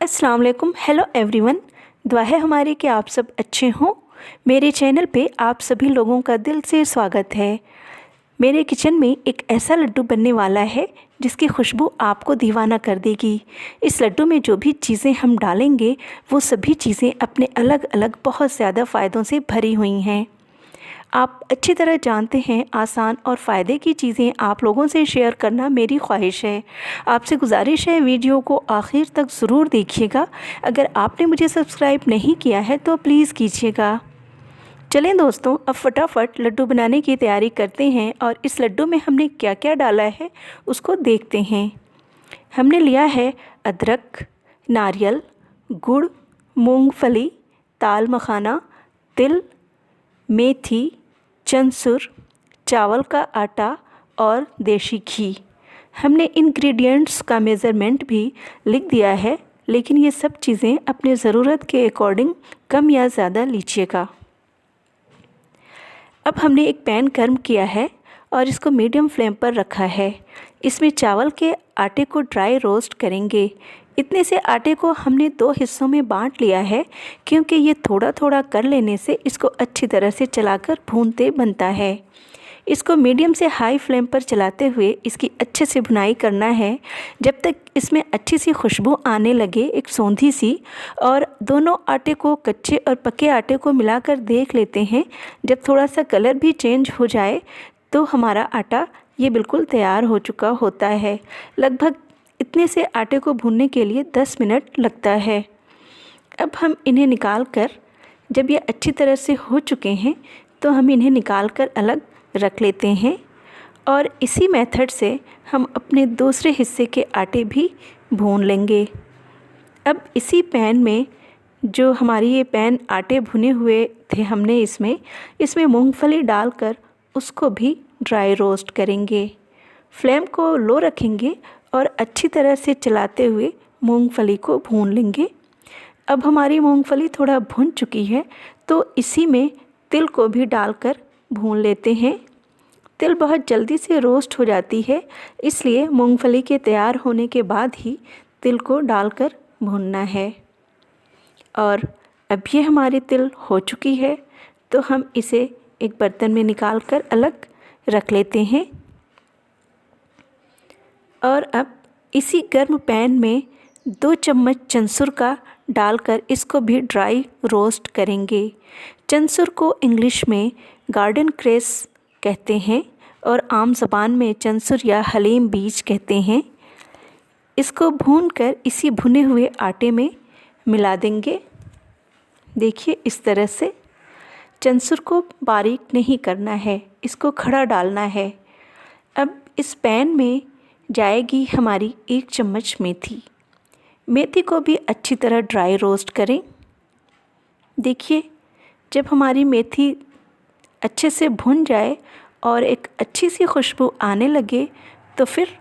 अस्सलाम वालेकुम। Hello everyone. दुआ है हमारी कि आप सब अच्छे हों। मेरे चैनल पे आप सभी लोगों का दिल से स्वागत है। मेरे किचन में एक ऐसा लड्डू बनने वाला है जिसकी खुशबू आपको दीवाना कर देगी। इस लड्डू में जो भी चीज़ें हम डालेंगे वो सभी चीज़ें अपने अलग अलग बहुत ज़्यादा फ़ायदों से भरी हुई हैं। आप अच्छी तरह जानते हैं, आसान और फ़ायदे की चीज़ें आप लोगों से शेयर करना मेरी ख्वाहिश है। आपसे गुजारिश है वीडियो को आखिर तक ज़रूर देखिएगा। अगर आपने मुझे सब्सक्राइब नहीं किया है तो प्लीज़ कीजिएगा। चलें दोस्तों, अब फटाफट लड्डू बनाने की तैयारी करते हैं और इस लड्डू में हमने क्या क्या डाला है उसको देखते हैं। हमने लिया है अदरक, नारियल, गुड़, मूंगफली, ताल मखाना, तिल, मेथी, चनसुर, चावल का आटा और देसी घी। हमने इंग्रेडिएंट्स का मेज़रमेंट भी लिख दिया है, लेकिन ये सब चीज़ें अपने ज़रूरत के अकॉर्डिंग कम या ज़्यादा लीजिएगा। अब हमने एक पैन गर्म किया है और इसको मीडियम फ्लेम पर रखा है। इसमें चावल के आटे को ड्राई रोस्ट करेंगे। इतने से आटे को हमने 2 हिस्सों में बांट लिया है, क्योंकि ये थोड़ा थोड़ा कर लेने से इसको अच्छी तरह से चलाकर भूनते बनता है। इसको मीडियम से हाई फ्लेम पर चलाते हुए इसकी अच्छे से भुनाई करना है, जब तक इसमें अच्छी सी खुशबू आने लगे, एक सौंधी सी। और दोनों आटे को, कच्चे और पके आटे को मिलाकर देख लेते हैं। जब थोड़ा सा कलर भी चेंज हो जाए तो हमारा आटा ये बिल्कुल तैयार हो चुका होता है। लगभग इतने से आटे को भूनने के लिए 10 मिनट लगता है। अब हम इन्हें निकाल कर, जब ये अच्छी तरह से हो चुके हैं तो हम इन्हें निकाल कर अलग रख लेते हैं। और इसी मेथड से हम अपने दूसरे हिस्से के आटे भी भून लेंगे। अब इसी पैन में, जो हमारी ये पैन आटे भुने हुए थे, हमने इसमें मूंगफली डालकर उसको भी ड्राई रोस्ट करेंगे। फ्लेम को लो रखेंगे और अच्छी तरह से चलाते हुए मूंगफली को भून लेंगे। अब हमारी मूंगफली थोड़ा भुन चुकी है तो इसी में तिल को भी डालकर भून लेते हैं। तिल बहुत जल्दी से रोस्ट हो जाती है, इसलिए मूंगफली के तैयार होने के बाद ही तिल को डालकर भूनना है। और अब ये हमारी तिल हो चुकी है तो हम इसे एक बर्तन में निकाल कर अलग रख लेते हैं। और अब इसी गर्म पैन में 2 चम्मच चनसुर का डालकर इसको भी ड्राई रोस्ट करेंगे। चनसुर को इंग्लिश में गार्डन क्रेस कहते हैं और आम ज़बान में चनसुर या हलीम बीज कहते हैं। इसको भूनकर इसी भुने हुए आटे में मिला देंगे। देखिए, इस तरह से चनसुर को बारीक नहीं करना है, इसको खड़ा डालना है। अब इस पैन में जाएगी हमारी 1 चम्मच मेथी। मेथी को भी अच्छी तरह ड्राई रोस्ट करें। देखिए, जब हमारी मेथी अच्छे से भुन जाए और एक अच्छी सी खुशबू आने लगे तो फिर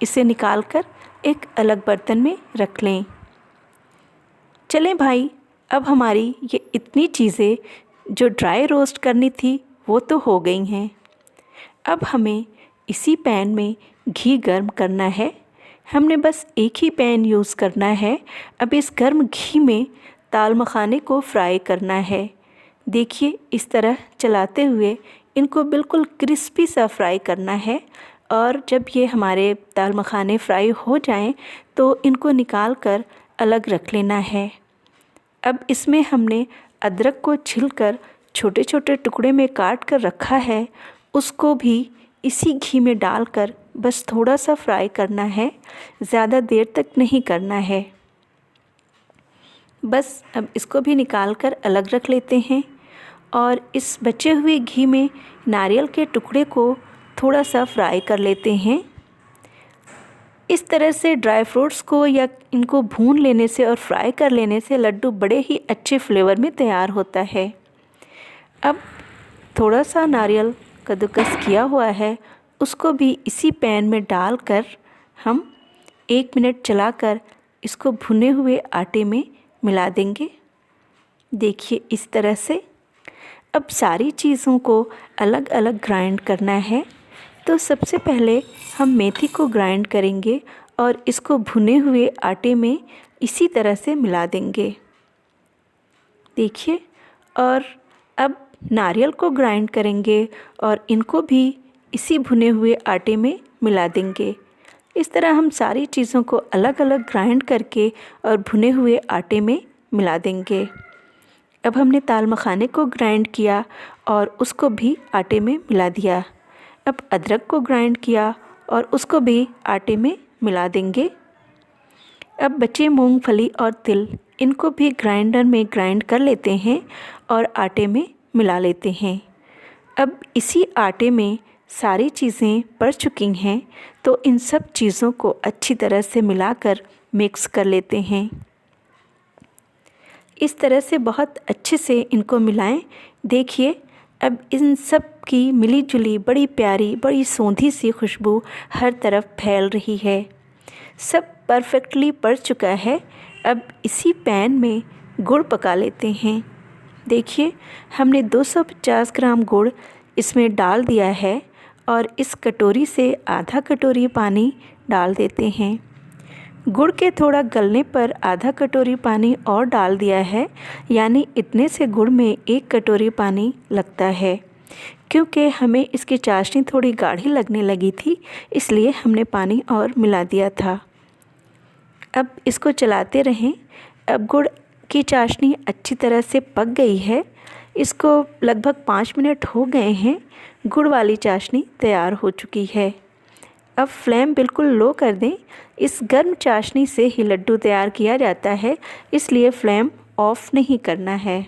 इसे निकालकर एक अलग बर्तन में रख लें। चलें भाई, अब हमारी ये इतनी चीज़ें जो ड्राई रोस्ट करनी थी वो तो हो गई हैं। अब हमें इसी पैन में घी गर्म करना है। हमने बस एक ही पैन यूज़ करना है। अब इस गर्म घी में ताल मखाने को फ्राई करना है। देखिए, इस तरह चलाते हुए इनको बिल्कुल क्रिस्पी सा फ्राई करना है। और जब ये हमारे ताल मखाने फ्राई हो जाएं तो इनको निकाल कर अलग रख लेना है। अब इसमें हमने अदरक को छीलकर छोटे छोटे टुकड़े में काट कर रखा है, उसको भी इसी घी में डालकर बस थोड़ा सा फ्राई करना है, ज़्यादा देर तक नहीं करना है। बस अब इसको भी निकाल कर अलग रख लेते हैं। और इस बचे हुए घी में नारियल के टुकड़े को थोड़ा सा फ्राई कर लेते हैं। इस तरह से ड्राई फ्रूट्स को या इनको भून लेने से और फ्राई कर लेने से लड्डू बड़े ही अच्छे फ्लेवर में तैयार होता है। अब थोड़ा सा नारियल कद्दूकस किया हुआ है, उसको भी इसी पैन में डालकर हम 1 मिनट चलाकर इसको भुने हुए आटे में मिला देंगे। देखिए, इस तरह से अब सारी चीज़ों को अलग अलग ग्राइंड करना है। तो सबसे पहले हम मेथी को ग्राइंड करेंगे और इसको भुने हुए आटे में इसी तरह से मिला देंगे। देखिए, और अब नारियल को ग्राइंड करेंगे और इनको भी इसी भुने हुए आटे में मिला देंगे। इस तरह हम सारी चीज़ों को अलग अलग ग्राइंड करके और भुने हुए आटे में मिला देंगे। अब हमने दाल मखाने को ग्राइंड किया और उसको भी आटे में मिला दिया। अब अदरक को ग्राइंड किया और उसको भी आटे में मिला देंगे। अब बचे मूंगफली और तिल, इनको भी ग्राइंडर में ग्राइंड कर लेते हैं और आटे में मिला लेते हैं। अब इसी आटे में सारी चीज़ें पड़ चुकी हैं, तो इन सब चीज़ों को अच्छी तरह से मिलाकर मिक्स कर लेते हैं। इस तरह से बहुत अच्छे से इनको मिलाएं। देखिए, अब इन सब की मिली जुली बड़ी प्यारी, बड़ी सौंधी सी खुशबू हर तरफ फैल रही है। सब परफेक्टली पड़ चुका है। अब इसी पैन में गुड़ पका लेते हैं। देखिए, हमने 250 ग्राम गुड़ इसमें डाल दिया है और इस कटोरी से आधा कटोरी पानी डाल देते हैं। गुड़ के थोड़ा गलने पर आधा कटोरी पानी और डाल दिया है, यानी इतने से गुड़ में 1 कटोरी पानी लगता है। क्योंकि हमें इसकी चाशनी थोड़ी गाढ़ी लगने लगी थी, इसलिए हमने पानी और मिला दिया था। अब इसको चलाते रहें। अब गुड़ की चाशनी अच्छी तरह से पक गई है। इसको लगभग 5 मिनट हो गए हैं। गुड़ वाली चाशनी तैयार हो चुकी है। अब फ्लेम बिल्कुल लो कर दें। इस गर्म चाशनी से ही लड्डू तैयार किया जाता है, इसलिए फ्लेम ऑफ नहीं करना है।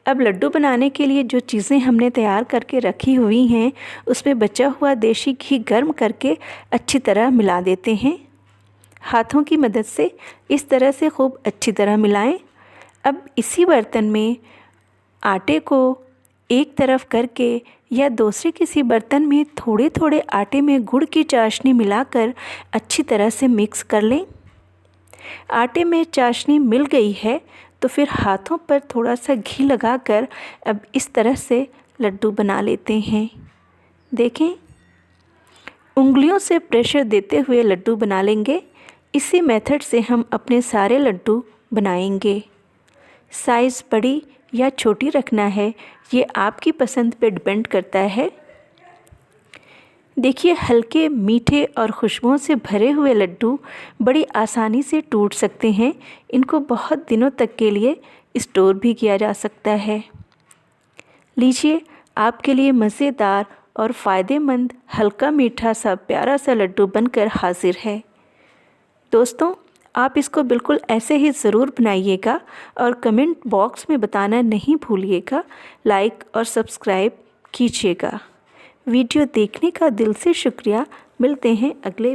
अब लड्डू बनाने के लिए जो चीज़ें हमने तैयार करके रखी हुई हैं, उसमें बचा हुआ देसी घी गर्म करके अच्छी तरह मिला देते हैं। हाथों की मदद से इस तरह से खूब अच्छी तरह मिलाएं। अब इसी बर्तन में आटे को एक तरफ करके या दूसरे किसी बर्तन में थोड़े थोड़े आटे में गुड़ की चाशनी मिलाकर अच्छी तरह से मिक्स कर लें। आटे में चाशनी मिल गई है तो फिर हाथों पर थोड़ा सा घी लगाकर अब इस तरह से लड्डू बना लेते हैं। देखें, उंगलियों से प्रेशर देते हुए लड्डू बना लेंगे। इसी मेथड से हम अपने सारे लड्डू बनाएंगे। साइज़ बड़ी या छोटी रखना है, ये आपकी पसंद पे डिपेंड करता है। देखिए, हल्के मीठे और खुशबुओं से भरे हुए लड्डू बड़ी आसानी से टूट सकते हैं। इनको बहुत दिनों तक के लिए स्टोर भी किया जा सकता है। लीजिए, आपके लिए मज़ेदार और फ़ायदेमंद हल्का मीठा सा प्यारा सा लड्डू बनकर हाजिर है। दोस्तों, आप इसको बिल्कुल ऐसे ही ज़रूर बनाइएगा और कमेंट बॉक्स में बताना नहीं भूलिएगा। लाइक और सब्सक्राइब कीजिएगा। वीडियो देखने का दिल से शुक्रिया। मिलते हैं अगले